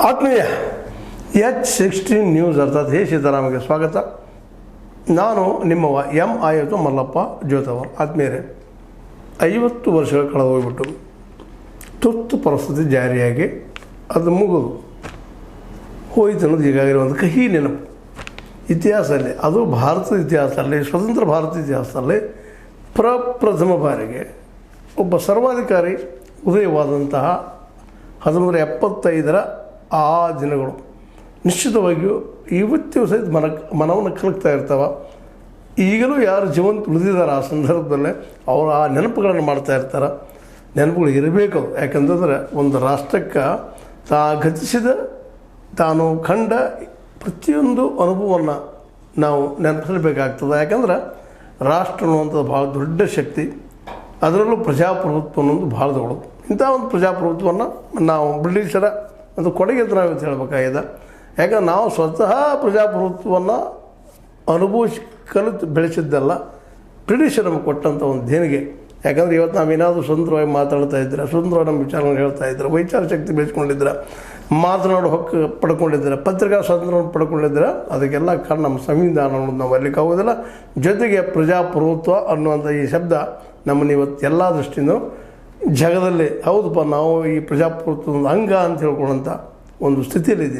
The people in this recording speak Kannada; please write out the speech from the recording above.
ಆತ್ಮೀಯ H16 ನ್ಯೂಸ್ ಅರ್ಥಾತ್ ಹೇ ಸೀತಾರಾಮಗೆ ಸ್ವಾಗತ. ನಾನು ನಿಮ್ಮವ ಆಯತು ಮಲ್ಲಪ್ಪ ಜ್ಯೋತವರ್. ಆತ್ಮೀಯರೇ, 50 ವರ್ಷಗಳು ಕಳೆದು ಹೋಗ್ಬಿಟ್ಟು ತುರ್ತು ಪರಿಸ್ಥಿತಿ ಜಾರಿಯಾಗಿ ಅದು ಮುಗಿದು ಹೋಯ್ತು ಅನ್ನೋದು ಈಗಾಗಲೇ ಒಂದು ಕಹಿ ನೆನಪು ಇತಿಹಾಸದಲ್ಲಿ, ಅದು ಭಾರತದ ಇತಿಹಾಸದಲ್ಲಿ, ಸ್ವತಂತ್ರ ಭಾರತದ ಇತಿಹಾಸದಲ್ಲಿ ಪ್ರಪ್ರಥಮ ಬಾರಿಗೆ ಒಬ್ಬ ಸರ್ವಾಧಿಕಾರಿ ಉದಯವಾದಂತಹ 1975ರ ಆ ದಿನಗಳು ನಿಶ್ಚಿತವಾಗಿಯೂ ಇವತ್ತಿಗೂ ಸಹಿತ ಮನವನ್ನು ಕಲಕ್ತಾ ಇರ್ತಾವೆ. ಈಗಲೂ ಯಾರು ಜೀವಂತ ಉಳಿದಿದ್ದಾರೆ ಆ ಸಂದರ್ಭದಲ್ಲೇ ಅವರು ಆ ನೆನಪುಗಳನ್ನು ಮಾಡ್ತಾ ಇರ್ತಾರೆ. ನೆನಪುಗಳು ಇರಬೇಕು. ಯಾಕಂತಂದರೆ ಒಂದು ರಾಷ್ಟ್ರಕ್ಕೆ ಗತಿಸಿದ ತಾನು ಕಂಡ ಪ್ರತಿಯೊಂದು ಅನುಭವವನ್ನು ನಾವು ನೆನಪಿಸಬೇಕಾಗ್ತದೆ. ಯಾಕಂದ್ರೆ ರಾಷ್ಟ್ರ ಅನ್ನುವಂಥದ್ದು ಭಾಳ ದೊಡ್ಡ ಶಕ್ತಿ, ಅದರಲ್ಲೂ ಪ್ರಜಾಪ್ರಭುತ್ವ ಅನ್ನೋದು ಭಾಳ ದೊಡ್ಡದು. ಇಂಥ ಒಂದು ಪ್ರಜಾಪ್ರಭುತ್ವವನ್ನು ನಾವು ಬ್ರಿಟಿಷರ ಒಂದು ಕೊಡುಗೆ ಅಂತ ನಾವು ಹೇಳಬೇಕಾಗಿದೆ. ಯಾಕಂದ್ರೆ ನಾವು ಸ್ವತಃ ಪ್ರಜಾಪ್ರಭುತ್ವವನ್ನು ಅನುಭವಿಸಿ ಕಲಿತು ಬೆಳೆಸಿದ್ದಲ್ಲ, ಬ್ರಿಟಿಷರು ನಮಗೆ ಕೊಟ್ಟಂಥ ಒಂದು ದೇಣಿಗೆ. ಯಾಕಂದರೆ ಇವತ್ತು ನಾವೇನಾದರೂ ಸ್ವತಂತ್ರವಾಗಿ ಮಾತಾಡ್ತಾ ಇದ್ರೆ, ಸ್ವತಂತ್ರವಾಗಿ ನಮ್ಮ ವಿಚಾರಗಳನ್ನು ಹೇಳ್ತಾ ಇದ್ರೆ, ವೈಚಾರ ಶಕ್ತಿ ಬೆಳೆಸ್ಕೊಂಡಿದ್ರೆ, ಮಾತನಾಡೋ ಹಕ್ಕು ಪಡ್ಕೊಂಡಿದ್ರೆ, ಪತ್ರಿಕಾ ಸ್ವಾತಂತ್ರ್ಯವನ್ನು ಪಡ್ಕೊಂಡಿದ್ರೆ, ಅದಕ್ಕೆಲ್ಲ ಕಾರಣ ನಮ್ಮ ಸಂವಿಧಾನ ಅನ್ನೋದು ನಾವು ಅಲ್ಲಿಗೆ ಆಗೋದಿಲ್ಲ. ಜೊತೆಗೆ ಪ್ರಜಾಪ್ರಭುತ್ವ ಅನ್ನುವಂಥ ಈ ಶಬ್ದ ನಮ್ಮನ್ನು ಇವತ್ತು ಎಲ್ಲ ದೃಷ್ಟಿಯಿಂದ ಜಗದಲ್ಲಿ ಹೌದಪ್ಪ ನಾವು ಈ ಪ್ರಜಾಪ್ರಭುತ್ವದ ಅಂಗ ಅಂತ ಹೇಳ್ಕೊಳ್ಳೋಂಥ ಒಂದು ಸ್ಥಿತಿಯಲ್ಲಿದೆ.